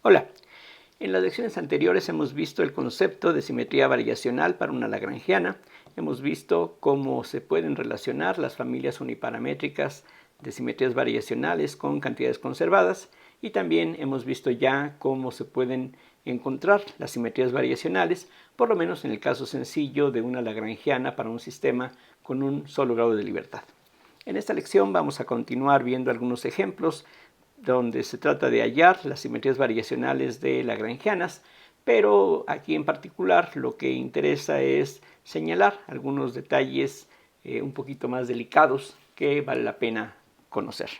Hola, en las lecciones anteriores hemos visto el concepto de simetría variacional para una lagrangiana. Hemos visto cómo se pueden relacionar las familias uniparamétricas de simetrías variacionales con cantidades conservadas y también hemos visto ya cómo se pueden encontrar las simetrías variacionales, por lo menos en el caso sencillo de una lagrangiana para un sistema con un solo grado de libertad. En esta lección vamos a continuar viendo algunos ejemplos donde se trata de hallar las simetrías variacionales de lagrangianas, pero aquí en particular lo que interesa es señalar algunos detalles un poquito más delicados que vale la pena conocer.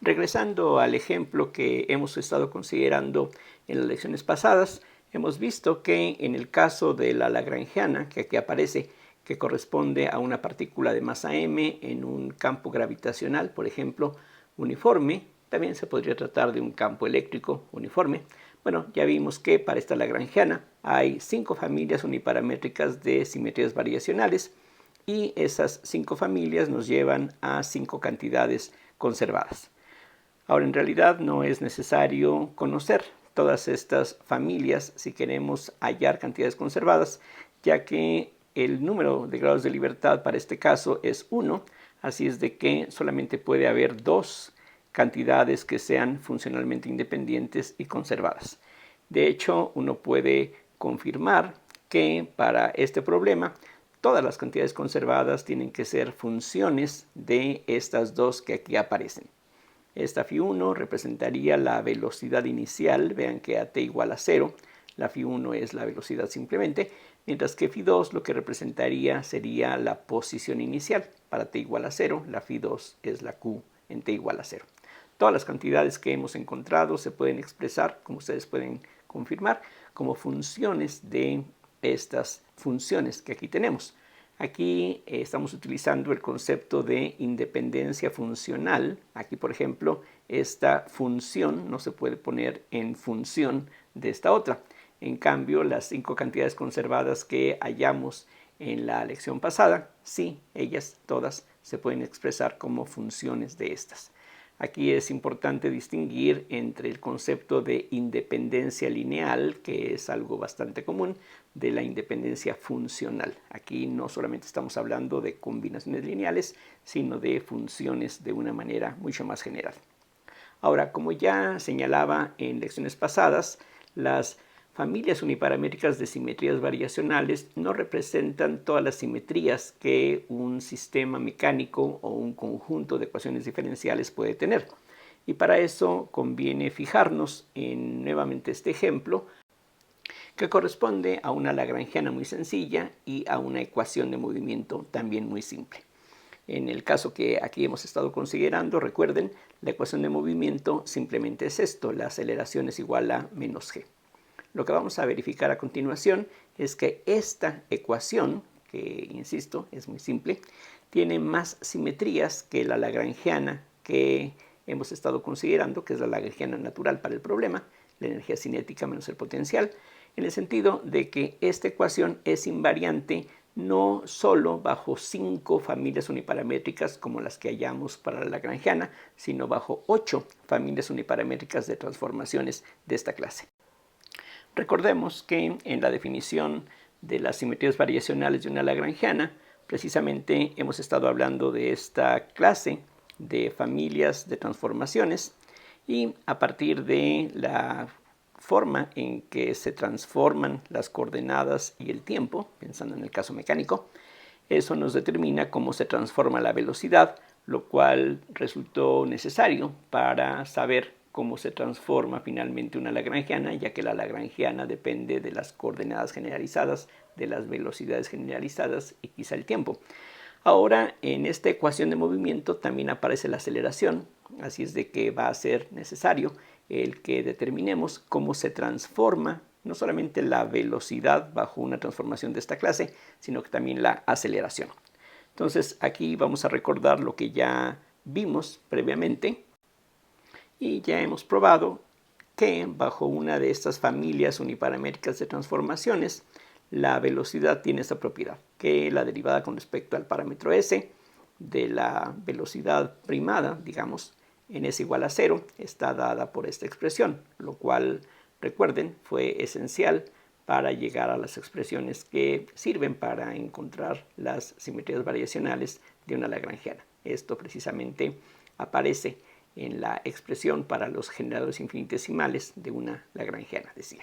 Regresando al ejemplo que hemos estado considerando en las lecciones pasadas, hemos visto que en el caso de la lagrangiana, que aquí aparece, que corresponde a una partícula de masa m en un campo gravitacional, por ejemplo, uniforme, también se podría tratar de un campo eléctrico uniforme. Bueno, ya vimos que para esta lagrangiana hay 5 familias uniparamétricas de simetrías variacionales y esas 5 familias nos llevan a 5 cantidades conservadas. Ahora, en realidad no es necesario conocer todas estas familias si queremos hallar cantidades conservadas, ya que el número de grados de libertad para este caso es 1, así es de que solamente puede haber 2 cantidades que sean funcionalmente independientes y conservadas. De hecho, uno puede confirmar que para este problema todas las cantidades conservadas tienen que ser funciones de estas dos que aquí aparecen. Esta φ1 representaría la velocidad inicial, vean que a t igual a 0, la φ1 es la velocidad simplemente, mientras que φ2 lo que representaría sería la posición inicial. Para t igual a 0, la φ2 es la q en t igual a 0. Todas las cantidades que hemos encontrado se pueden expresar, como ustedes pueden confirmar, como funciones de estas funciones que aquí tenemos. Aquí estamos utilizando el concepto de independencia funcional. Aquí, por ejemplo, esta función no se puede poner en función de esta otra. En cambio, las 5 cantidades conservadas que hallamos en la lección pasada, sí, ellas todas se pueden expresar como funciones de estas. Aquí es importante distinguir entre el concepto de independencia lineal, que es algo bastante común, de la independencia funcional. Aquí no solamente estamos hablando de combinaciones lineales, sino de funciones de una manera mucho más general. Ahora, como ya señalaba en lecciones pasadas, las familias uniparamétricas de simetrías variacionales no representan todas las simetrías que un sistema mecánico o un conjunto de ecuaciones diferenciales puede tener. Y para eso conviene fijarnos en nuevamente este ejemplo, que corresponde a una lagrangiana muy sencilla y a una ecuación de movimiento también muy simple. En el caso que aquí hemos estado considerando, recuerden, la ecuación de movimiento simplemente es esto, la aceleración es igual a menos g. Lo que vamos a verificar a continuación es que esta ecuación, que insisto es muy simple, tiene más simetrías que la lagrangiana que hemos estado considerando, que es la lagrangiana natural para el problema, la energía cinética menos el potencial, en el sentido de que esta ecuación es invariante no solo bajo 5 familias uniparamétricas como las que hallamos para la lagrangiana, sino bajo 8 familias uniparamétricas de transformaciones de esta clase. Recordemos que en la definición de las simetrías variacionales de una lagrangiana, precisamente hemos estado hablando de esta clase de familias de transformaciones y a partir de la forma en que se transforman las coordenadas y el tiempo, pensando en el caso mecánico, eso nos determina cómo se transforma la velocidad, lo cual resultó necesario para saber cómo se transforma finalmente una lagrangiana, ya que la lagrangiana depende de las coordenadas generalizadas, de las velocidades generalizadas y quizá el tiempo. Ahora, en esta ecuación de movimiento también aparece la aceleración, así es de que va a ser necesario el que determinemos cómo se transforma no solamente la velocidad bajo una transformación de esta clase, sino que también la aceleración. Entonces, aquí vamos a recordar lo que ya vimos previamente y ya hemos probado que bajo una de estas familias uniparamétricas de transformaciones, la velocidad tiene esta propiedad, que la derivada con respecto al parámetro s de la velocidad primada, digamos, en s igual a 0 está dada por esta expresión, lo cual, recuerden, fue esencial para llegar a las expresiones que sirven para encontrar las simetrías variacionales de una lagrangiana. Esto precisamente aparece en la expresión para los generadores infinitesimales de una lagrangiana, decía.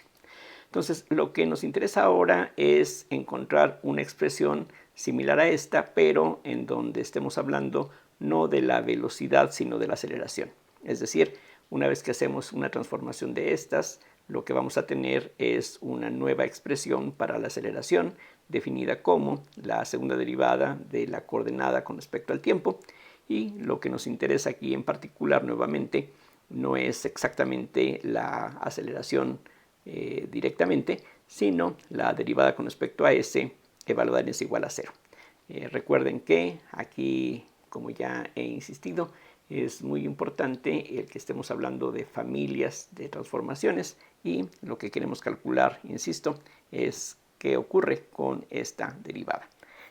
Entonces, lo que nos interesa ahora es encontrar una expresión similar a esta, pero en donde estemos hablando no de la velocidad, sino de la aceleración. Es decir, una vez que hacemos una transformación de estas, lo que vamos a tener es una nueva expresión para la aceleración, definida como la segunda derivada de la coordenada con respecto al tiempo. Y lo que nos interesa aquí en particular, nuevamente, no es exactamente la aceleración directamente, sino la derivada con respecto a s evaluada en s igual a 0. Recuerden que aquí, como ya he insistido, es muy importante el que estemos hablando de familias de transformaciones, y lo que queremos calcular, insisto, es qué ocurre con esta derivada.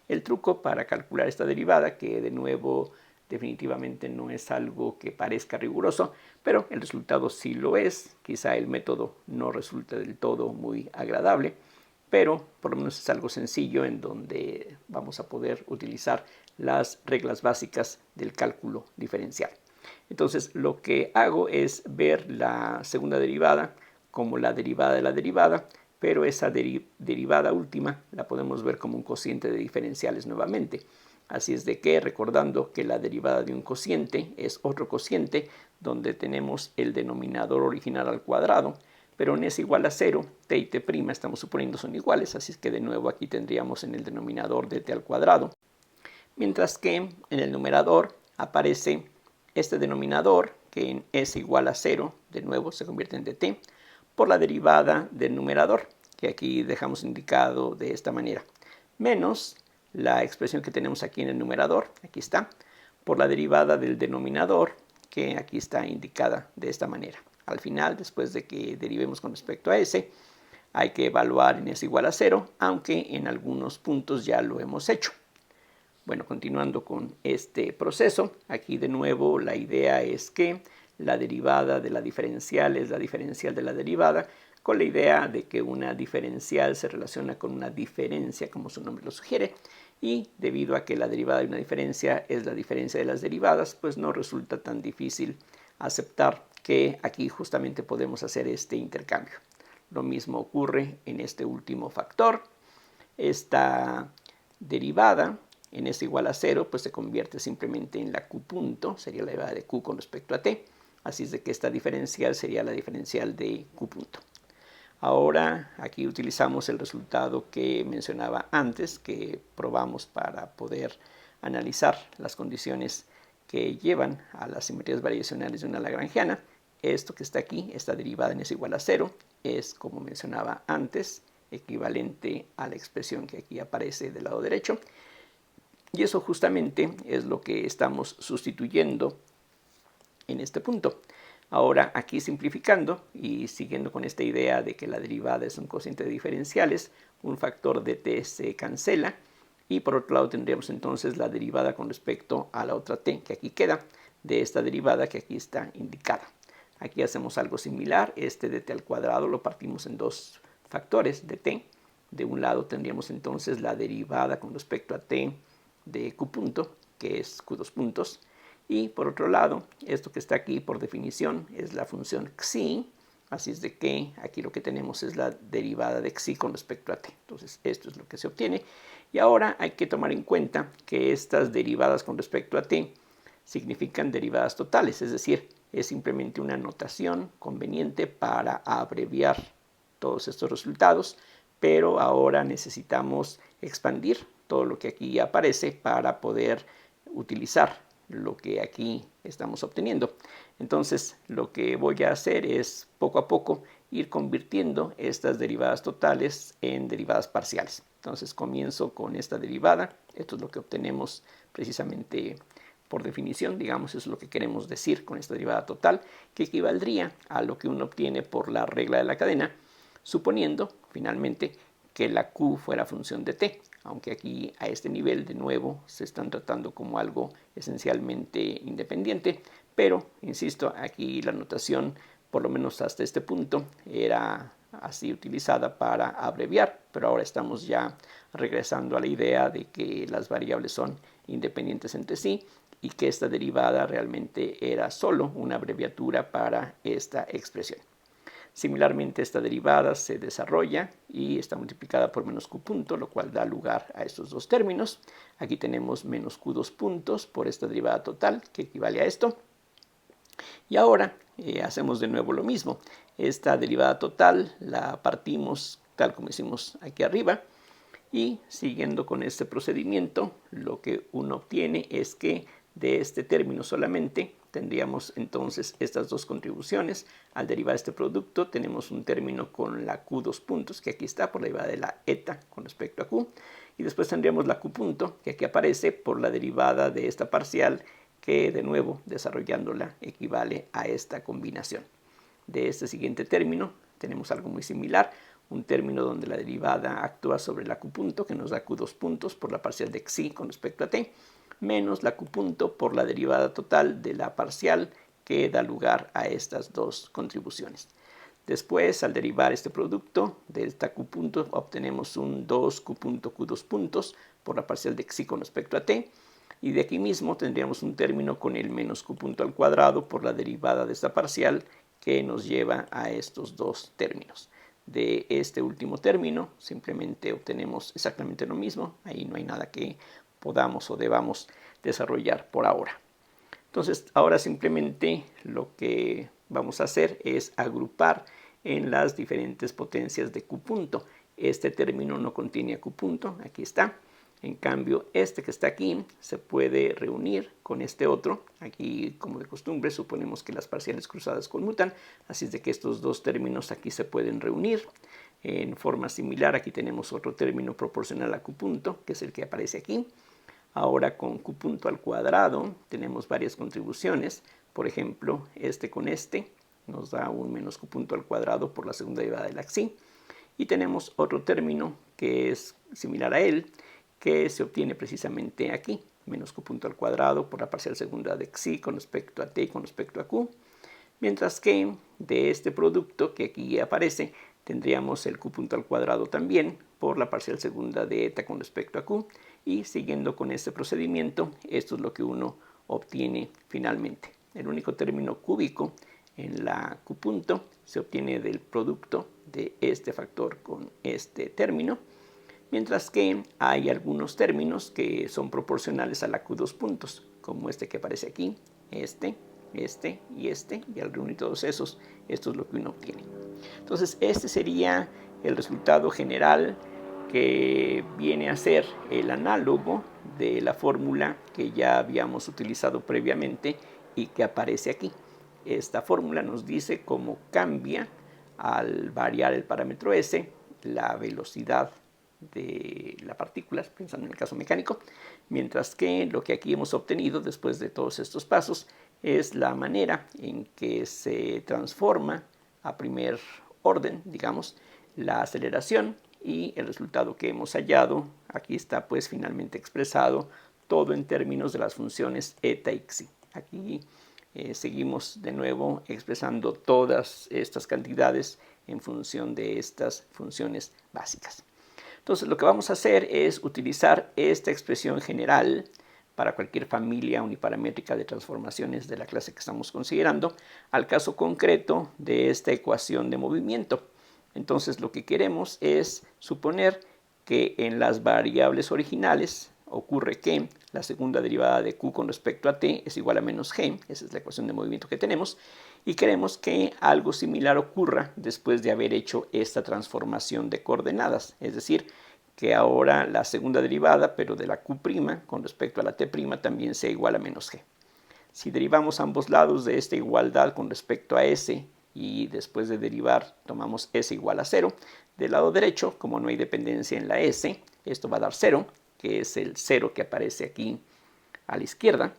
El truco para calcular esta derivada, que de nuevo definitivamente no es algo que parezca riguroso, pero el resultado sí lo es. Quizá el método no resulte del todo muy agradable, pero por lo menos es algo sencillo en donde vamos a poder utilizar las reglas básicas del cálculo diferencial. Entonces, lo que hago es ver la segunda derivada como la derivada de la derivada, pero esa derivada última la podemos ver como un cociente de diferenciales nuevamente. Así es de que, recordando que la derivada de un cociente es otro cociente donde tenemos el denominador original al cuadrado, pero en s igual a 0, t y t' estamos suponiendo son iguales, así es que de nuevo aquí tendríamos en el denominador de t al cuadrado, mientras que en el numerador aparece este denominador que en s igual a 0, de nuevo se convierte en dt, por la derivada del numerador, que aquí dejamos indicado de esta manera, menos la expresión que tenemos aquí en el numerador, aquí está, por la derivada del denominador, que aquí está indicada de esta manera. Al final, después de que derivemos con respecto a s, hay que evaluar en s igual a 0, aunque en algunos puntos ya lo hemos hecho. Bueno, continuando con este proceso, aquí de nuevo la idea es que la derivada de la diferencial es la diferencial de la derivada, con la idea de que una diferencial se relaciona con una diferencia, como su nombre lo sugiere, y debido a que la derivada de una diferencia es la diferencia de las derivadas, pues no resulta tan difícil aceptar que aquí justamente podemos hacer este intercambio. Lo mismo ocurre en este último factor. Esta derivada en s igual a 0, pues se convierte simplemente en la q punto, sería la derivada de q con respecto a t. Así es de que esta diferencial sería la diferencial de q punto. Ahora aquí utilizamos el resultado que mencionaba antes, que probamos para poder analizar las condiciones que llevan a las simetrías variacionales de una lagrangiana. Esto que está aquí, esta derivada en s igual a 0, es, como mencionaba antes, equivalente a la expresión que aquí aparece del lado derecho. Y eso justamente es lo que estamos sustituyendo en este punto. Ahora, aquí simplificando y siguiendo con esta idea de que la derivada es un cociente de diferenciales, un factor de t se cancela, y por otro lado tendríamos entonces la derivada con respecto a la otra t que aquí queda, de esta derivada que aquí está indicada. Aquí hacemos algo similar, este de t al cuadrado lo partimos en dos factores de t. De un lado tendríamos entonces la derivada con respecto a t de q punto, que es q2 puntos, y por otro lado, esto que está aquí por definición es la función xi, así es de que aquí lo que tenemos es la derivada de xi con respecto a t. Entonces esto es lo que se obtiene, y ahora hay que tomar en cuenta que estas derivadas con respecto a t significan derivadas totales, es decir, es simplemente una notación conveniente para abreviar todos estos resultados, pero ahora necesitamos expandir todo lo que aquí aparece para poder utilizar lo que aquí estamos obteniendo. Entonces, lo que voy a hacer es poco a poco ir convirtiendo estas derivadas totales en derivadas parciales. Entonces, comienzo con esta derivada. Esto es lo que obtenemos precisamente por definición, digamos, es lo que queremos decir con esta derivada total, que equivaldría a lo que uno obtiene por la regla de la cadena, suponiendo finalmente que la q fuera función de t, aunque aquí a este nivel de nuevo se están tratando como algo esencialmente independiente, pero, insisto, aquí la notación, por lo menos hasta este punto, era así utilizada para abreviar, pero ahora estamos ya regresando a la idea de que las variables son independientes entre sí y que esta derivada realmente era solo una abreviatura para esta expresión. Similarmente, esta derivada se desarrolla y está multiplicada por menos q punto, lo cual da lugar a estos dos términos. Aquí tenemos menos q2 puntos por esta derivada total, que equivale a esto. Y ahora hacemos de nuevo lo mismo. Esta derivada total la partimos tal como hicimos aquí arriba. Y siguiendo con este procedimiento, lo que uno obtiene es que de este término solamente tendríamos entonces estas dos contribuciones. Al derivar este producto tenemos un término con la q2 puntos, que aquí está por la derivada de la eta con respecto a q. Y después tendríamos la q punto, que aquí aparece por la derivada de esta parcial, que de nuevo desarrollándola equivale a esta combinación. De este siguiente término tenemos algo muy similar, un término donde la derivada actúa sobre la q punto, que nos da q2 puntos por la parcial de xi con respecto a t, menos la q punto por la derivada total de la parcial, que da lugar a estas dos contribuciones. Después, al derivar este producto de esta q punto, obtenemos un 2q punto q2 puntos por la parcial de xi con respecto a t, y de aquí mismo tendríamos un término con el menos q punto al cuadrado por la derivada de esta parcial, que nos lleva a estos dos términos. De este último término simplemente obtenemos exactamente lo mismo, ahí no hay nada que podamos o debamos desarrollar por ahora. Entonces ahora simplemente lo que vamos a hacer es agrupar en las diferentes potencias de q punto. Este término no contiene a q punto, aquí está. En cambio, este que está aquí se puede reunir con este otro. Aquí, como de costumbre, suponemos que las parciales cruzadas conmutan, así es de que estos dos términos aquí se pueden reunir. En forma similar, aquí tenemos otro término proporcional a q punto, que es el que aparece aquí. Ahora con q punto al cuadrado tenemos varias contribuciones. Por ejemplo, este con este nos da un menos q punto al cuadrado por la segunda derivada de la xi. Y tenemos otro término que es similar a él, que se obtiene precisamente aquí, menos q punto al cuadrado por la parcial segunda de xi con respecto a t y con respecto a q, mientras que de este producto que aquí aparece tendríamos el q punto al cuadrado también por la parcial segunda de eta con respecto a q, y siguiendo con este procedimiento, esto es lo que uno obtiene finalmente. El único término cúbico en la q punto se obtiene del producto de este factor con este término, mientras que hay algunos términos que son proporcionales a la q2 puntos, como este que aparece aquí, este, y al reunir todos esos, esto es lo que uno obtiene. Entonces, este sería el resultado general, que viene a ser el análogo de la fórmula que ya habíamos utilizado previamente y que aparece aquí. Esta fórmula nos dice cómo cambia al variar el parámetro s la velocidad de la partícula, pensando en el caso mecánico, mientras que lo que aquí hemos obtenido después de todos estos pasos es la manera en que se transforma a primer orden, digamos, la aceleración, y el resultado que hemos hallado aquí está pues finalmente expresado todo en términos de las funciones eta y xi. Aquí seguimos de nuevo expresando todas estas cantidades en función de estas funciones básicas. Entonces lo que vamos a hacer es utilizar esta expresión general para cualquier familia uniparamétrica de transformaciones de la clase que estamos considerando al caso concreto de esta ecuación de movimiento. Entonces lo que queremos es suponer que en las variables originales ocurre que la segunda derivada de q con respecto a t es igual a menos g, esa es la ecuación de movimiento que tenemos, y queremos que algo similar ocurra después de haber hecho esta transformación de coordenadas, es decir, que ahora la segunda derivada, pero de la q' con respecto a la t' también sea igual a menos g. Si derivamos ambos lados de esta igualdad con respecto a s, y después de derivar tomamos s igual a 0, del lado derecho, como no hay dependencia en la s, esto va a dar 0, que es el 0 que aparece aquí a la izquierda,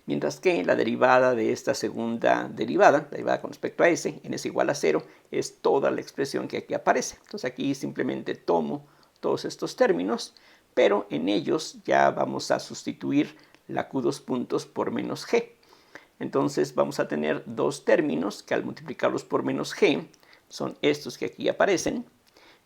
mientras que la derivada de esta segunda derivada, la derivada con respecto a s, en s igual a 0, es toda la expresión que aquí aparece. Entonces aquí simplemente tomo todos estos términos, pero en ellos ya vamos a sustituir la q2 puntos por menos g. Entonces vamos a tener dos términos que al multiplicarlos por menos g son estos que aquí aparecen,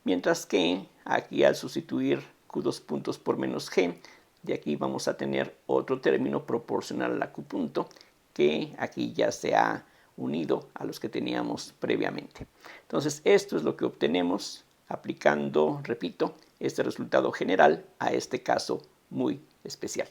mientras que aquí al sustituir q2 puntos por menos g, de aquí vamos a tener otro término proporcional a la q punto, que aquí ya se ha unido a los que teníamos previamente. Entonces esto es lo que obtenemos aplicando, repito, este resultado general a este caso muy especial.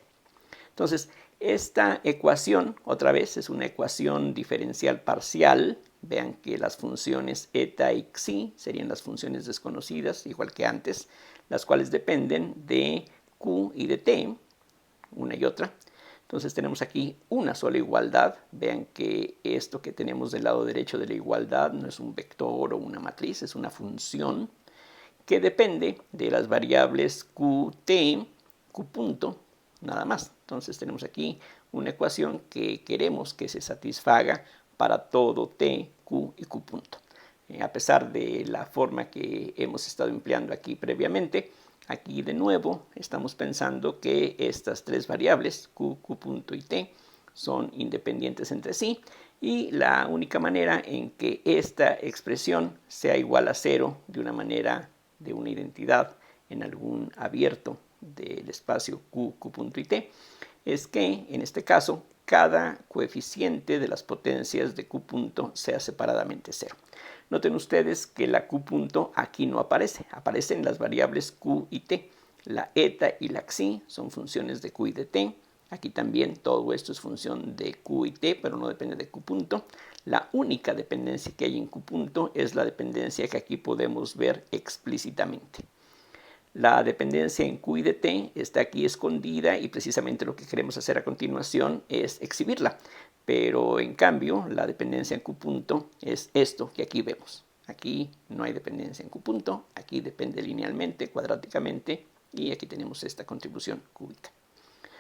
Entonces, esta ecuación, otra vez, es una ecuación diferencial parcial. Vean que las funciones eta y xi serían las funciones desconocidas, igual que antes, las cuales dependen de q y de t, una y otra. Entonces tenemos aquí una sola igualdad. Vean que esto que tenemos del lado derecho de la igualdad no es un vector o una matriz, es una función que depende de las variables qt, q punto, nada más. Entonces tenemos aquí una ecuación que queremos que se satisfaga para todo t, q y q punto. A pesar de la forma que hemos estado empleando aquí previamente, aquí de nuevo estamos pensando que estas tres variables, q, q punto y t, son independientes entre sí, y la única manera en que esta expresión sea igual a cero de una manera de una identidad en algún abierto del espacio q, q punto y t, es que en este caso cada coeficiente de las potencias de q punto sea separadamente cero. Noten ustedes que la q punto aquí no aparece, aparecen las variables q y t. La eta y la xi son funciones de q y de t. Aquí también todo esto es función de q y t, pero no depende de q punto. La única dependencia que hay en q punto es la dependencia que aquí podemos ver explícitamente. La dependencia en q y de t está aquí escondida y precisamente lo que queremos hacer a continuación es exhibirla. Pero en cambio la dependencia en q punto es esto que aquí vemos. Aquí no hay dependencia en q punto, aquí depende linealmente, cuadráticamente, y aquí tenemos esta contribución cúbica.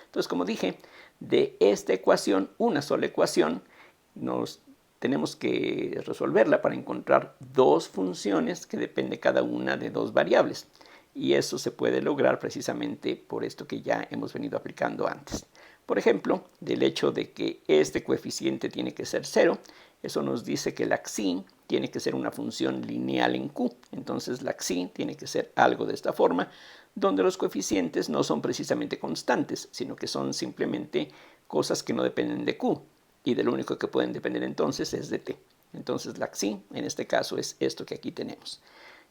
Entonces, como dije, de esta ecuación, una sola ecuación, tenemos que resolverla para encontrar dos funciones que depende cada una de dos variables. Y eso se puede lograr precisamente por esto que ya hemos venido aplicando antes. Por ejemplo, del hecho de que este coeficiente tiene que ser 0, eso nos dice que la xi tiene que ser una función lineal en q. Entonces la xi tiene que ser algo de esta forma, donde los coeficientes no son precisamente constantes, sino que son simplemente cosas que no dependen de q. Y de lo único que pueden depender entonces es de t. Entonces la xi en este caso es esto que aquí tenemos.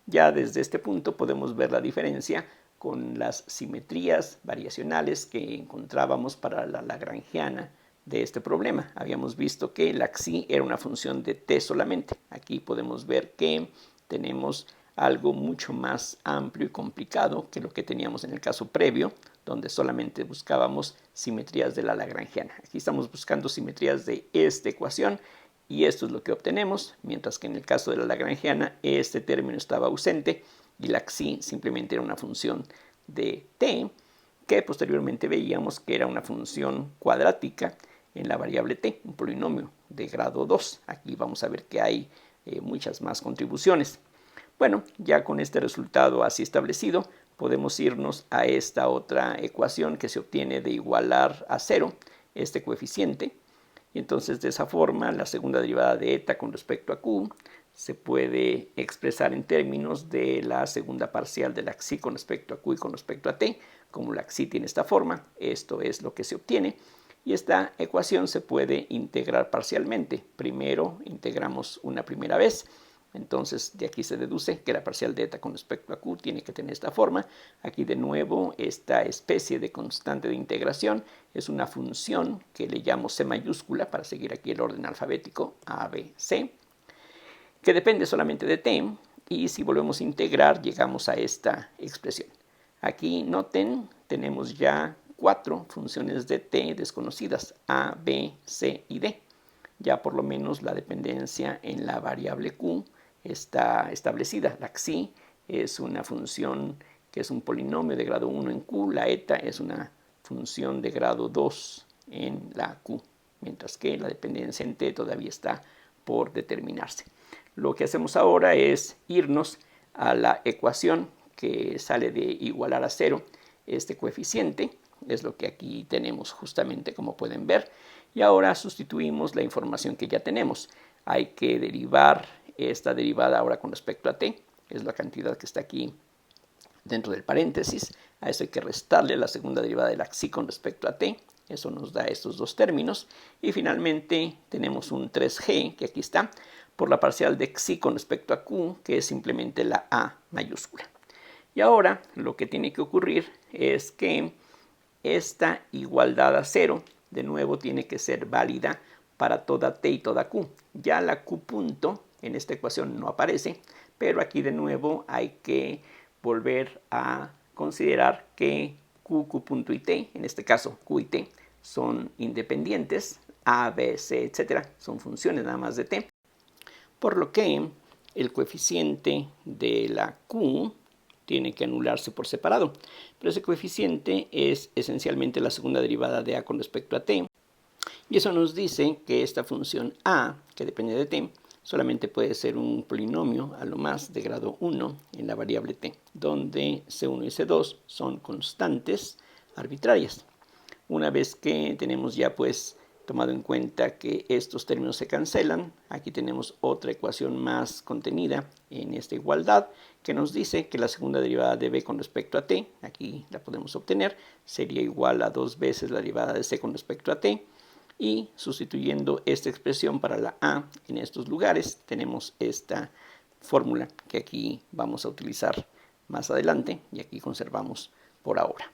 Ya desde este punto podemos ver la diferencia con las simetrías variacionales que encontrábamos para la lagrangiana de este problema. Habíamos visto que la xi era una función de t solamente. Aquí podemos ver que tenemos algo mucho más amplio y complicado que lo que teníamos en el caso previo, donde solamente buscábamos simetrías de la lagrangiana. Aquí estamos buscando simetrías de esta ecuación y esto es lo que obtenemos, mientras que en el caso de la lagrangiana este término estaba ausente y la xi simplemente era una función de t, que posteriormente veíamos que era una función cuadrática en la variable t, un polinomio de grado 2. Aquí vamos a ver que hay muchas más contribuciones. Bueno, ya con este resultado así establecido, podemos irnos a esta otra ecuación que se obtiene de igualar a 0 este coeficiente. Y entonces de esa forma la segunda derivada de eta con respecto a q se puede expresar en términos de la segunda parcial de la xi con respecto a q y con respecto a t. Como la xi tiene esta forma, esto es lo que se obtiene. Y esta ecuación se puede integrar parcialmente. Primero integramos una primera vez. Entonces de aquí se deduce que la parcial de eta con respecto a q tiene que tener esta forma. Aquí de nuevo esta especie de constante de integración es una función que le llamo c mayúscula para seguir aquí el orden alfabético a, b, c, que depende solamente de t, y si volvemos a integrar llegamos a esta expresión. Aquí noten, tenemos ya 4 funciones de t desconocidas, a, b, c y d. Ya por lo menos la dependencia en la variable q está establecida. La xi es una función que es un polinomio de grado 1 en q, la eta es una función de grado 2 en la q, mientras que la dependencia en t todavía está por determinarse. Lo que hacemos ahora es irnos a la ecuación que sale de igualar a 0 este coeficiente, es lo que aquí tenemos justamente como pueden ver, Y ahora sustituimos la información que ya tenemos. Hay que derivar esta derivada ahora con respecto a t, es la cantidad que está aquí dentro del paréntesis. A eso hay que restarle la segunda derivada de la xi con respecto a t. Eso nos da estos dos términos. Y finalmente tenemos un 3g, que aquí está, por la parcial de xi con respecto a q, que es simplemente la a mayúscula. Y ahora lo que tiene que ocurrir es que esta igualdad a 0, de nuevo, tiene que ser válida para toda t y toda q. Ya la q punto en esta ecuación no aparece, pero aquí de nuevo hay que volver a considerar que q, q punto y t, en este caso q y t, son independientes, a, b, c, etcétera, son funciones nada más de t, por lo que el coeficiente de la q tiene que anularse por separado, pero ese coeficiente es esencialmente la segunda derivada de a con respecto a t, y eso nos dice que esta función a, que depende de t, solamente puede ser un polinomio a lo más de grado 1 en la variable t, donde c1 y c2 son constantes arbitrarias. Una vez que tenemos ya pues tomado en cuenta que estos términos se cancelan, aquí tenemos otra ecuación más contenida en esta igualdad que nos dice que la segunda derivada de b con respecto a t, aquí la podemos obtener, sería igual a 2 veces la derivada de c con respecto a t, y sustituyendo esta expresión para la a en estos lugares, tenemos esta fórmula que aquí vamos a utilizar más adelante y aquí conservamos por ahora.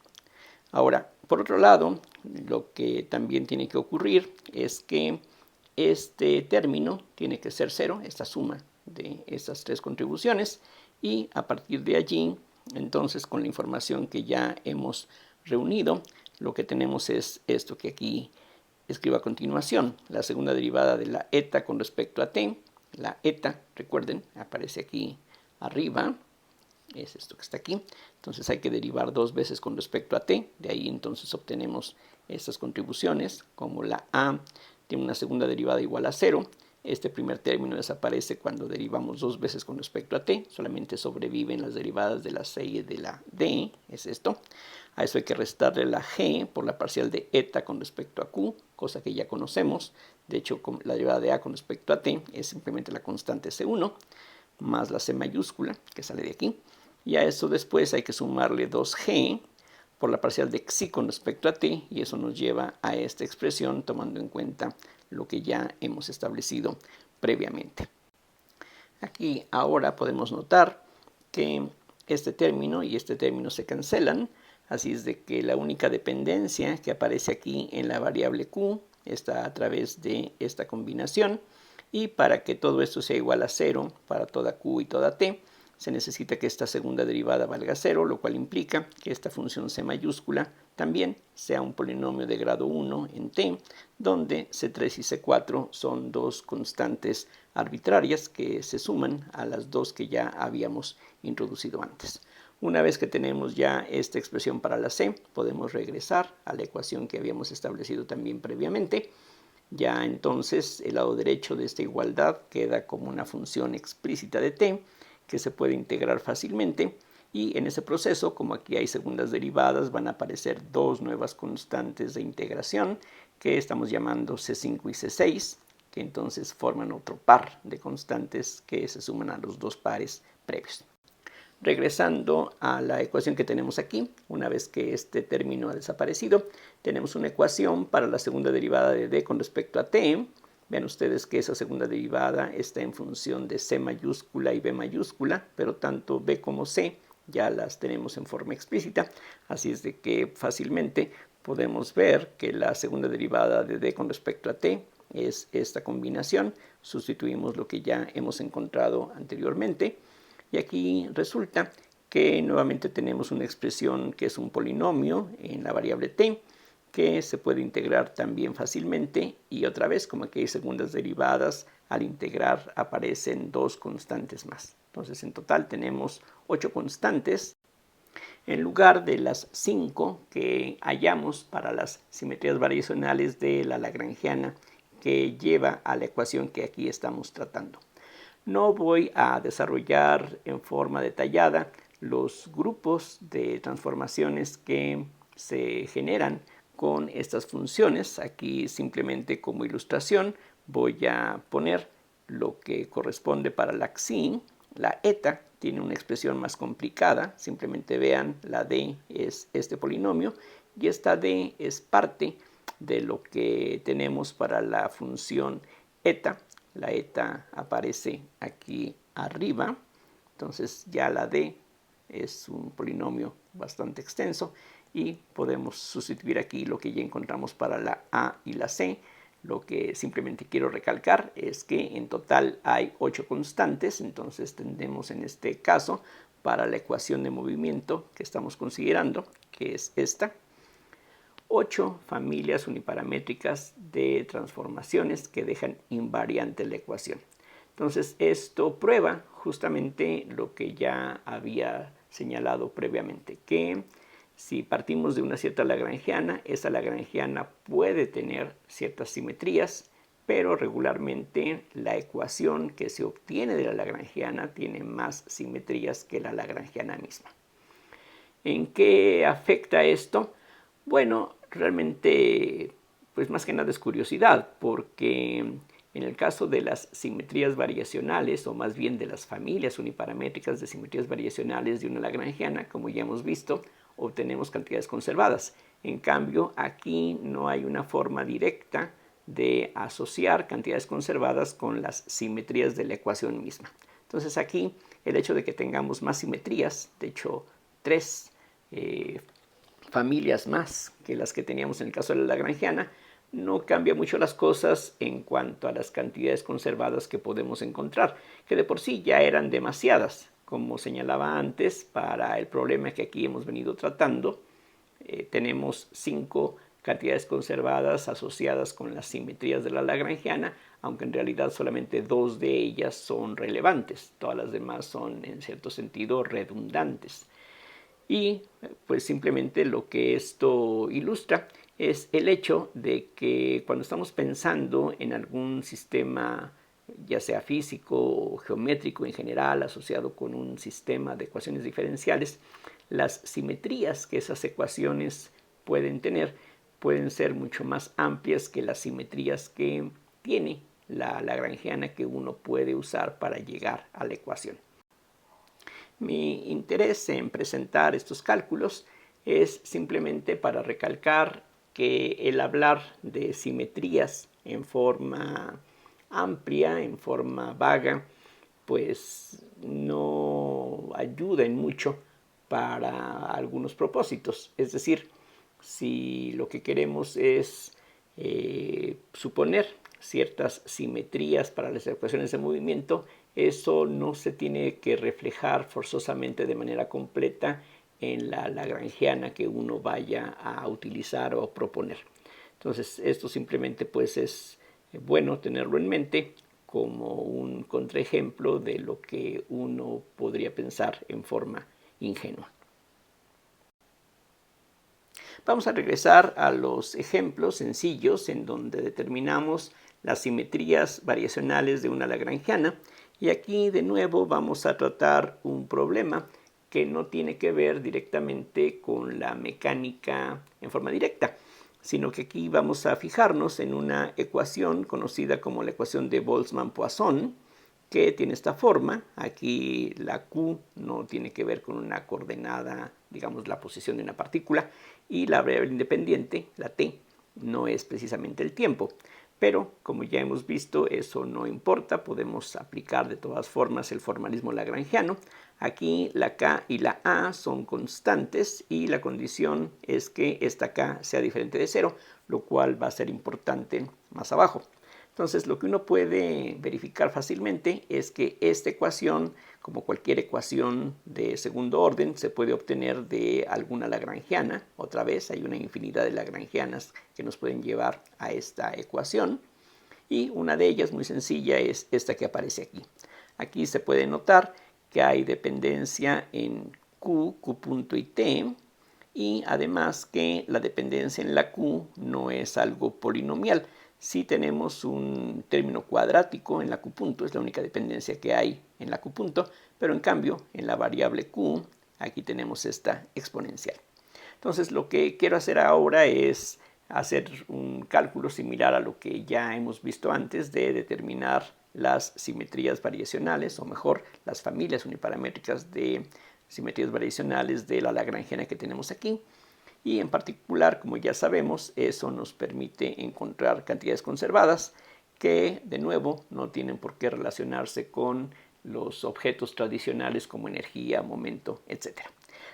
Ahora, por otro lado, lo que también tiene que ocurrir es que este término tiene que ser 0, esta suma de estas tres contribuciones, y a partir de allí, entonces, con la información que ya hemos reunido, lo que tenemos es esto que aquí escribo a continuación, la segunda derivada de la eta con respecto a t. La eta, recuerden, aparece aquí arriba, es esto que está aquí. Entonces hay que derivar 2 veces con respecto a t, de ahí entonces obtenemos estas contribuciones, como la a tiene una segunda derivada igual a 0, este primer término desaparece cuando derivamos 2 veces con respecto a t, solamente sobreviven las derivadas de la c y de la d, es esto. A eso hay que restarle la g por la parcial de eta con respecto a q, cosa que ya conocemos. De hecho, la derivada de a con respecto a t es simplemente la constante c1, más la c mayúscula, que sale de aquí. Y a eso después hay que sumarle 2g por la parcial de xi con respecto a t, y eso nos lleva a esta expresión tomando en cuenta lo que ya hemos establecido previamente. Aquí ahora podemos notar que este término y este término se cancelan, así es de que la única dependencia que aparece aquí en la variable q está a través de esta combinación, y para que todo esto sea igual a 0 para toda q y toda t, se necesita que esta segunda derivada valga 0, lo cual implica que esta función c mayúscula también sea un polinomio de grado 1 en t, donde c3 y c4 son dos constantes arbitrarias que se suman a las dos que ya habíamos introducido antes. Una vez que tenemos ya esta expresión para la c, podemos regresar a la ecuación que habíamos establecido también previamente. Ya entonces el lado derecho de esta igualdad queda como una función explícita de t que se puede integrar fácilmente, y en ese proceso, como aquí hay segundas derivadas, van a aparecer dos nuevas constantes de integración que estamos llamando C5 y C6, que entonces forman otro par de constantes que se suman a los dos pares previos. Regresando a la ecuación que tenemos aquí, una vez que este término ha desaparecido, tenemos una ecuación para la segunda derivada de d con respecto a t. Vean ustedes que esa segunda derivada está en función de c mayúscula y b mayúscula, pero tanto b como c ya las tenemos en forma explícita, así es de que fácilmente podemos ver que la segunda derivada de d con respecto a t es esta combinación. Sustituimos lo que ya hemos encontrado anteriormente, y aquí resulta que nuevamente tenemos una expresión que es un polinomio en la variable t, que se puede integrar también fácilmente, y otra vez, como aquí hay segundas derivadas, al integrar aparecen dos constantes más. Entonces en total tenemos 8 constantes en lugar de las 5 que hallamos para las simetrías variacionales de la lagrangiana que lleva a la ecuación que aquí estamos tratando. No voy a desarrollar en forma detallada los grupos de transformaciones que se generan con estas funciones. Aquí simplemente como ilustración voy a poner lo que corresponde para la xi. La eta tiene una expresión más complicada. Simplemente vean, la d es este polinomio y esta d es parte de lo que tenemos para la función eta. La eta aparece aquí arriba. Entonces ya la d es un polinomio bastante extenso y podemos sustituir aquí lo que ya encontramos para la a y la c. Lo que simplemente quiero recalcar es que en total hay 8 constantes, entonces tendremos en este caso para la ecuación de movimiento que estamos considerando, que es esta, 8 familias uniparamétricas de transformaciones que dejan invariante la ecuación. Entonces esto prueba justamente lo que ya había señalado previamente, que si partimos de una cierta lagrangiana, esa lagrangiana puede tener ciertas simetrías, pero regularmente la ecuación que se obtiene de la lagrangiana tiene más simetrías que la lagrangiana misma. ¿En qué afecta esto? Bueno, realmente, pues más que nada es curiosidad, porque en el caso de las simetrías variacionales, o más bien de las familias uniparamétricas de simetrías variacionales de una lagrangiana, como ya hemos visto, obtenemos cantidades conservadas. En cambio, aquí no hay una forma directa de asociar cantidades conservadas con las simetrías de la ecuación misma. Entonces aquí el hecho de que tengamos más simetrías, de hecho 3 familias más que las que teníamos en el caso de la lagrangiana, no cambia mucho las cosas en cuanto a las cantidades conservadas que podemos encontrar, que de por sí ya eran demasiadas, como señalaba antes, para el problema que aquí hemos venido tratando. Tenemos 5 cantidades conservadas asociadas con las simetrías de la lagrangiana, aunque en realidad solamente 2 de ellas son relevantes, todas las demás son en cierto sentido redundantes. Y pues simplemente lo que esto ilustra es el hecho de que cuando estamos pensando en algún sistema, ya sea físico o geométrico en general, asociado con un sistema de ecuaciones diferenciales, las simetrías que esas ecuaciones pueden tener pueden ser mucho más amplias que las simetrías que tiene la lagrangiana que uno puede usar para llegar a la ecuación. Mi interés en presentar estos cálculos es simplemente para recalcar que el hablar de simetrías en forma amplia, en forma vaga, pues no ayuda en mucho para algunos propósitos. Es decir, si lo que queremos es suponer ciertas simetrías para las ecuaciones de movimiento, eso no se tiene que reflejar forzosamente de manera completa en la lagrangiana que uno vaya a utilizar o proponer. Entonces esto simplemente pues es bueno tenerlo en mente como un contraejemplo de lo que uno podría pensar en forma ingenua. Vamos a regresar a los ejemplos sencillos en donde determinamos las simetrías variacionales de una lagrangiana. Y aquí de nuevo vamos a tratar un problema que no tiene que ver directamente con la mecánica en forma directa, sino que aquí vamos a fijarnos en una ecuación conocida como la ecuación de Boltzmann-Poisson, que tiene esta forma. Aquí la Q no tiene que ver con una coordenada, digamos la posición de una partícula, y la variable independiente, la T, no es precisamente el tiempo. Pero como ya hemos visto, eso no importa, podemos aplicar de todas formas el formalismo lagrangiano. Aquí la K y la A son constantes y la condición es que esta K sea diferente de 0, lo cual va a ser importante más abajo. Entonces lo que uno puede verificar fácilmente es que esta ecuación, como cualquier ecuación de segundo orden, se puede obtener de alguna lagrangiana. Otra vez hay una infinidad de lagrangianas que nos pueden llevar a esta ecuación. Y una de ellas muy sencilla es esta que aparece aquí. Aquí se puede notar que hay dependencia en Q, Q punto y T. Y además que la dependencia en la Q no es algo polinomial. Si tenemos un término cuadrático en la Q punto, es la única dependencia que hay en la Q punto, pero en cambio en la variable Q aquí tenemos esta exponencial. Entonces lo que quiero hacer ahora es hacer un cálculo similar a lo que ya hemos visto antes de determinar las simetrías variacionales, o mejor, las familias uniparamétricas de simetrías variacionales de la lagrangiana que tenemos aquí. Y en particular, como ya sabemos, eso nos permite encontrar cantidades conservadas que, de nuevo, no tienen por qué relacionarse con los objetos tradicionales como energía, momento, etc.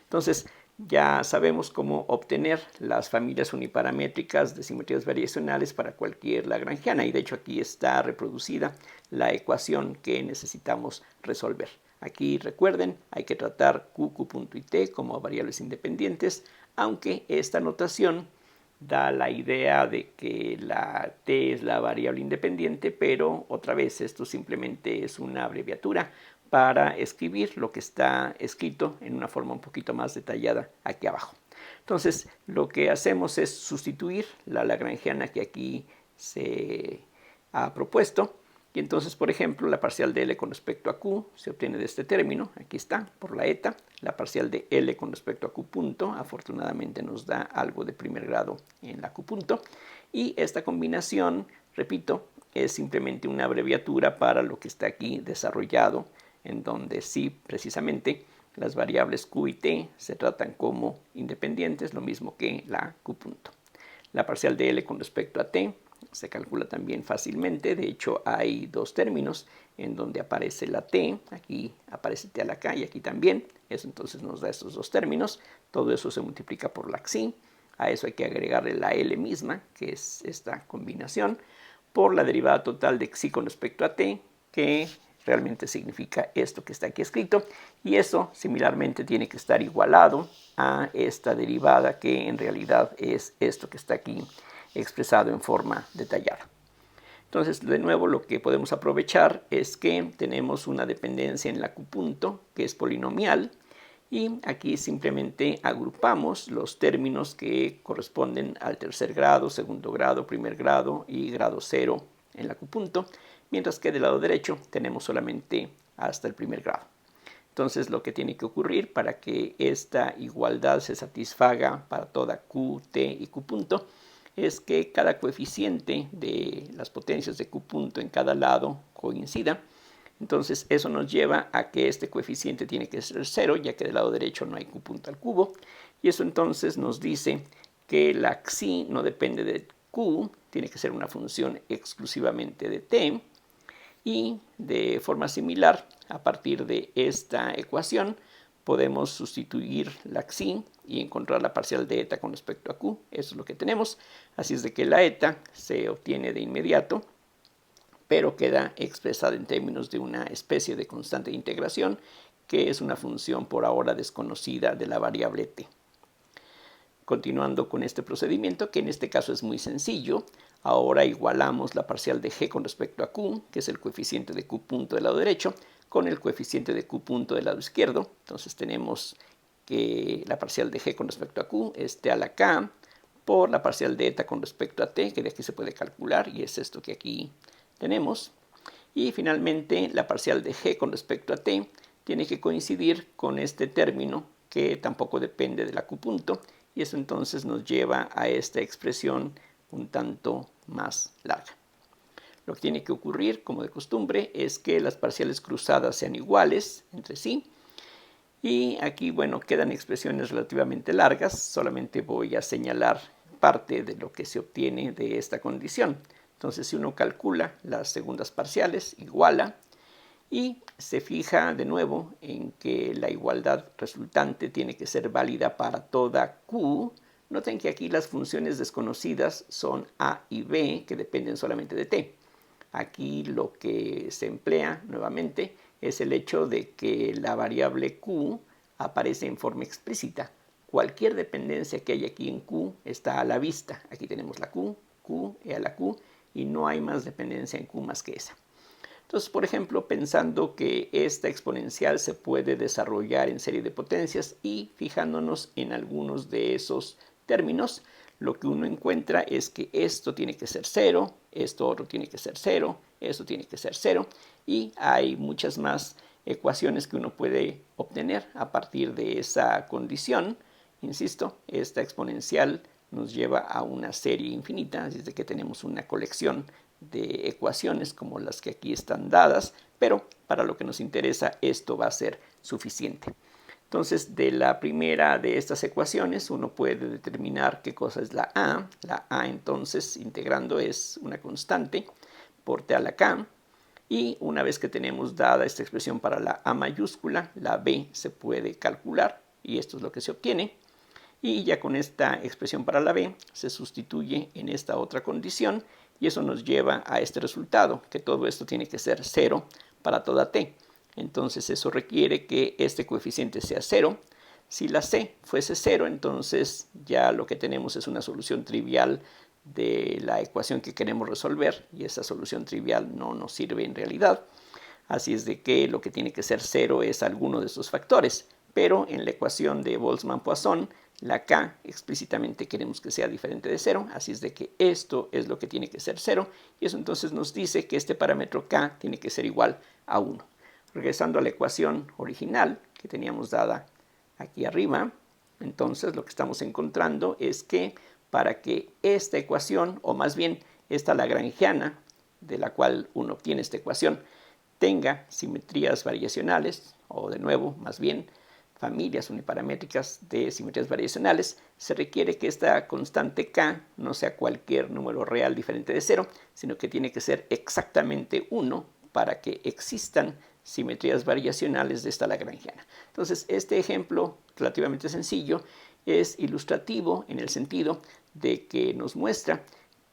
Entonces, ya sabemos cómo obtener las familias uniparamétricas de simetrías variacionales para cualquier lagrangiana, y de hecho aquí está reproducida la ecuación que necesitamos resolver. Aquí recuerden, hay que tratar q, q y t como variables independientes, aunque esta notación da la idea de que la t es la variable independiente, pero otra vez esto simplemente es una abreviatura para escribir lo que está escrito en una forma un poquito más detallada aquí abajo. Entonces, lo que hacemos es sustituir la lagrangiana que aquí se ha propuesto. Y entonces, por ejemplo, la parcial de L con respecto a Q se obtiene de este término, aquí está, por la eta. La parcial de L con respecto a Q punto, afortunadamente nos da algo de primer grado en la Q punto. Y esta combinación, repito, es simplemente una abreviatura para lo que está aquí desarrollado, en donde sí, precisamente, las variables Q y T se tratan como independientes, lo mismo que la Q punto. La parcial de L con respecto a T se calcula también fácilmente. De hecho, hay dos términos en donde aparece la t, aquí aparece t a la k y aquí también. Eso entonces nos da estos dos términos. Todo eso se multiplica por la xi. A eso hay que agregarle la L misma, que es esta combinación, por la derivada total de xi con respecto a t, que realmente significa esto que está aquí escrito, y eso similarmente tiene que estar igualado a esta derivada, que en realidad es esto que está aquí expresado en forma detallada. Entonces, de nuevo, lo que podemos aprovechar es que tenemos una dependencia en la Q punto, que es polinomial, y aquí simplemente agrupamos los términos que corresponden al tercer grado, segundo grado, primer grado y grado 0 en la Q punto, mientras que del lado derecho tenemos solamente hasta el primer grado. Entonces, lo que tiene que ocurrir para que esta igualdad se satisfaga para toda Q, T y Q punto es que cada coeficiente de las potencias de Q punto en cada lado coincida. Entonces eso nos lleva a que este coeficiente tiene que ser 0, ya que del lado derecho no hay Q punto al cubo. Y eso entonces nos dice que la xi no depende de Q, tiene que ser una función exclusivamente de T. Y de forma similar, a partir de esta ecuación, podemos sustituir la xi y encontrar la parcial de eta con respecto a q. Eso es lo que tenemos. Así es de que la eta se obtiene de inmediato, pero queda expresada en términos de una especie de constante de integración, que es una función por ahora desconocida de la variable t. Continuando con este procedimiento, que en este caso es muy sencillo, ahora igualamos la parcial de g con respecto a q, que es el coeficiente de q punto del lado derecho, con el coeficiente de q punto del lado izquierdo. Entonces tenemos que la parcial de g con respecto a q es t a la k por la parcial de eta con respecto a t, que de aquí se puede calcular, y es esto que aquí tenemos. Y finalmente la parcial de g con respecto a t tiene que coincidir con este término que tampoco depende de la q punto, y eso entonces nos lleva a esta expresión un tanto más larga. Lo que tiene que ocurrir, como de costumbre, es que las parciales cruzadas sean iguales entre sí. Y aquí, bueno, quedan expresiones relativamente largas. Solamente voy a señalar parte de lo que se obtiene de esta condición. Entonces, si uno calcula las segundas parciales, iguala, y se fija de nuevo en que la igualdad resultante tiene que ser válida para toda Q. Noten que aquí las funciones desconocidas son A y B, que dependen solamente de T. Aquí lo que se emplea nuevamente es el hecho de que la variable Q aparece en forma explícita. Cualquier dependencia que hay aquí en Q está a la vista. Aquí tenemos la Q, Q y a la Q, y no hay más dependencia en Q más que esa. Entonces, por ejemplo, pensando que esta exponencial se puede desarrollar en serie de potencias y fijándonos en algunos de esos términos, lo que uno encuentra es que esto tiene que ser 0, esto otro tiene que ser 0, esto tiene que ser 0, y hay muchas más ecuaciones que uno puede obtener a partir de esa condición, insisto, esta exponencial nos lleva a una serie infinita, así es de que tenemos una colección de ecuaciones como las que aquí están dadas, pero para lo que nos interesa esto va a ser suficiente. Entonces, de la primera de estas ecuaciones uno puede determinar qué cosa es la A. La A, entonces, integrando es una constante por t a la k. Y una vez que tenemos dada esta expresión para la A mayúscula, la B se puede calcular y esto es lo que se obtiene. Y ya con esta expresión para la B se sustituye en esta otra condición y eso nos lleva a este resultado, que todo esto tiene que ser 0 para toda t. Entonces eso requiere que este coeficiente sea 0. Si la c fuese 0, entonces ya lo que tenemos es una solución trivial de la ecuación que queremos resolver y esa solución trivial no nos sirve en realidad. Así es de que lo que tiene que ser 0 es alguno de estos factores, pero en la ecuación de Boltzmann-Poisson la k explícitamente queremos que sea diferente de 0, así es de que esto es lo que tiene que ser 0 y eso entonces nos dice que este parámetro k tiene que ser igual a 1. Regresando a la ecuación original que teníamos dada aquí arriba, entonces lo que estamos encontrando es que para que esta ecuación, o más bien esta lagrangiana, de la cual uno obtiene esta ecuación, tenga simetrías variacionales, o de nuevo, más bien, familias uniparamétricas de simetrías variacionales, se requiere que esta constante k no sea cualquier número real diferente de 0, sino que tiene que ser exactamente 1 para que existan simetrías variacionales de esta lagrangiana. Entonces, este ejemplo relativamente sencillo es ilustrativo en el sentido de que nos muestra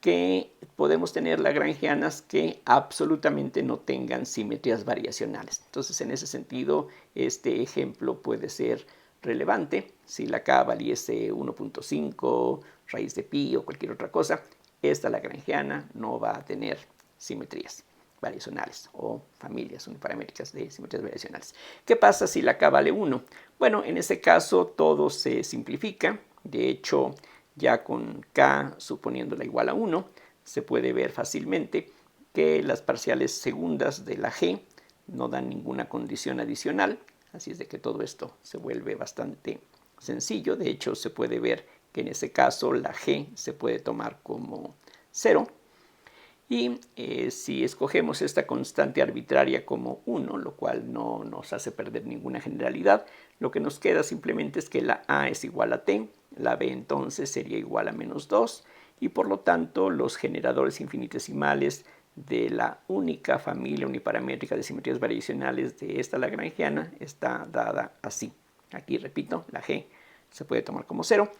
que podemos tener lagrangianas que absolutamente no tengan simetrías variacionales. Entonces, en ese sentido, este ejemplo puede ser relevante. Si la k valiese 1.5, raíz de pi o cualquier otra cosa, esta lagrangiana no va a tener simetrías variacionales o familias uniparamétricas de simetrías variacionales. ¿Qué pasa si la k vale 1? Bueno, en ese caso todo se simplifica. De hecho, ya con k suponiéndola igual a 1, se puede ver fácilmente que las parciales segundas de la g no dan ninguna condición adicional, así es de que todo esto se vuelve bastante sencillo. De hecho, se puede ver que en ese caso la g se puede tomar como 0. Y si escogemos esta constante arbitraria como 1, lo cual no nos hace perder ninguna generalidad, lo que nos queda simplemente es que la a es igual a t, la b entonces sería igual a menos 2, y por lo tanto los generadores infinitesimales de la única familia uniparamétrica de simetrías variacionales de esta lagrangiana está dada así. Aquí repito, la g se puede tomar como 0.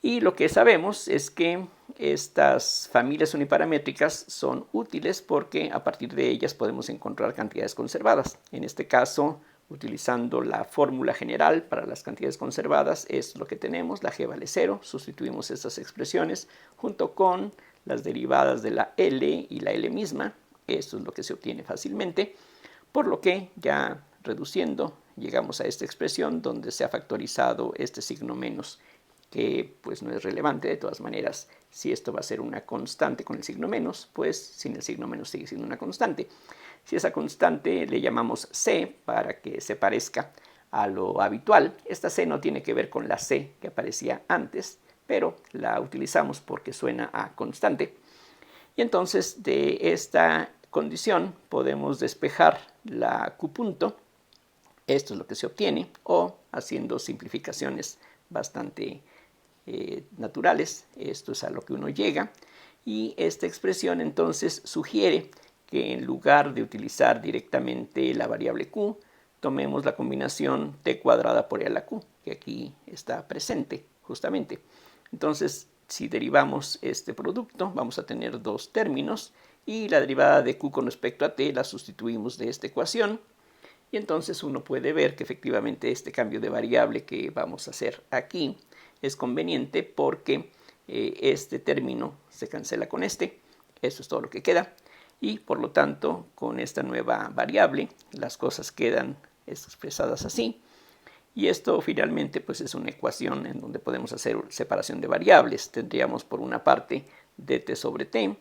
Y lo que sabemos es que estas familias uniparamétricas son útiles porque a partir de ellas podemos encontrar cantidades conservadas. En este caso, utilizando la fórmula general para las cantidades conservadas, es lo que tenemos, la g vale 0, sustituimos estas expresiones junto con las derivadas de la L y la L misma, eso es lo que se obtiene fácilmente, por lo que ya reduciendo llegamos a esta expresión donde se ha factorizado este signo menos, que pues no es relevante de todas maneras. Si esto va a ser una constante con el signo menos, pues sin el signo menos sigue siendo una constante. Si esa constante le llamamos c para que se parezca a lo habitual, esta c no tiene que ver con la c que aparecía antes, pero la utilizamos porque suena a constante. Y entonces de esta condición podemos despejar la q punto. Esto es lo que se obtiene, o haciendo simplificaciones bastante naturales, esto es a lo que uno llega, y esta expresión entonces sugiere que en lugar de utilizar directamente la variable q, tomemos la combinación t cuadrada por e a la q, que aquí está presente justamente. Entonces, si derivamos este producto, vamos a tener dos términos, y la derivada de q con respecto a t la sustituimos de esta ecuación, y entonces uno puede ver que efectivamente este cambio de variable que vamos a hacer aquí es conveniente porque este término se cancela con este, eso es todo lo que queda, y por lo tanto con esta nueva variable las cosas quedan expresadas así, y esto finalmente pues es una ecuación en donde podemos hacer separación de variables. Tendríamos por una parte dt sobre t,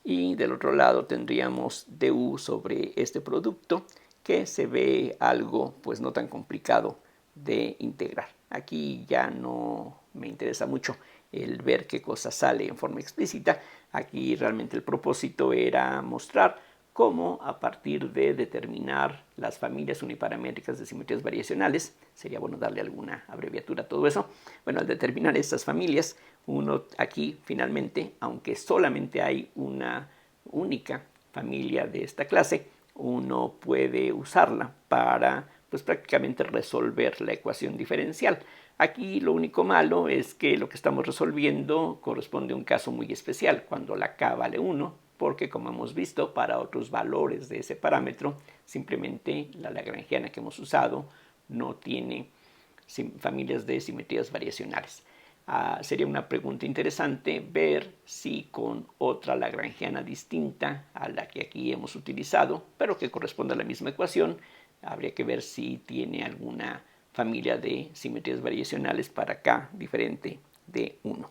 y del otro lado tendríamos du sobre este producto, que se ve algo pues no tan complicado de integrar. aquí ya no me interesa mucho el ver qué cosa sale en forma explícita. Aquí realmente el propósito era mostrar cómo a partir de determinar las familias uniparamétricas de simetrías variacionales, sería bueno darle alguna abreviatura a todo eso, bueno, al determinar estas familias, uno aquí finalmente, aunque solamente hay una única familia de esta clase, uno puede usarla para pues prácticamente resolver la ecuación diferencial. Aquí lo único malo es que lo que estamos resolviendo corresponde a un caso muy especial, cuando la k vale 1, porque como hemos visto, para otros valores de ese parámetro, simplemente la lagrangiana que hemos usado no tiene familias de simetrías variacionales. Sería una pregunta interesante ver si con otra lagrangiana distinta a la que aquí hemos utilizado, pero que corresponde a la misma ecuación, habría que ver si tiene alguna familia de simetrías variacionales para k diferente de 1.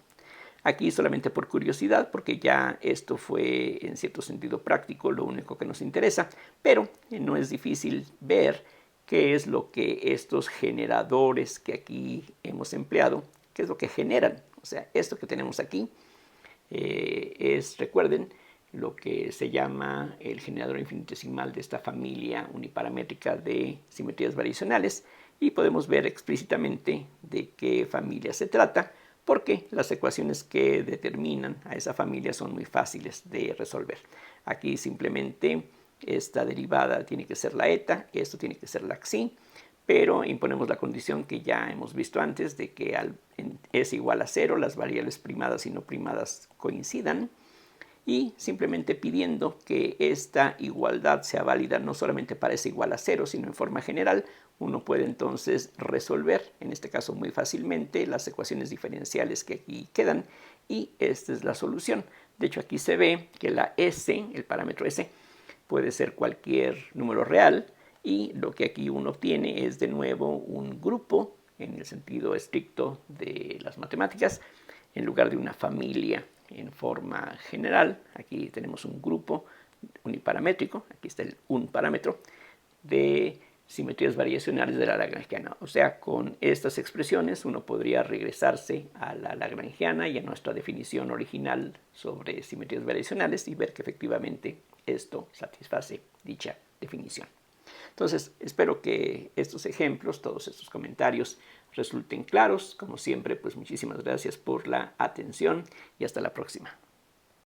Aquí solamente por curiosidad, porque ya esto fue en cierto sentido práctico, lo único que nos interesa, pero no es difícil ver qué es lo que estos generadores que aquí hemos empleado, qué es lo que generan. O sea, esto que tenemos aquí recuerden, lo que se llama el generador infinitesimal de esta familia uniparamétrica de simetrías variacionales, y podemos ver explícitamente de qué familia se trata, porque las ecuaciones que determinan a esa familia son muy fáciles de resolver. Aquí simplemente esta derivada tiene que ser la eta, esto tiene que ser la xi, pero imponemos la condición que ya hemos visto antes de que es igual a 0, las variables primadas y no primadas coincidan, y simplemente pidiendo que esta igualdad sea válida no solamente para ese igual a 0, sino en forma general, uno puede entonces resolver, en este caso muy fácilmente, las ecuaciones diferenciales que aquí quedan, y esta es la solución. De hecho, aquí se ve que la S, el parámetro S, puede ser cualquier número real, y lo que aquí uno obtiene es de nuevo un grupo, en el sentido estricto de las matemáticas, en lugar de una familia en forma general. Aquí tenemos un grupo uniparamétrico, aquí está un parámetro de simetrías variacionales de la lagrangiana. O sea, con estas expresiones uno podría regresarse a la lagrangiana y a nuestra definición original sobre simetrías variacionales y ver que efectivamente esto satisface dicha definición. Entonces, espero que estos ejemplos, todos estos comentarios resulten claros. Como siempre, pues muchísimas gracias por la atención y hasta la próxima.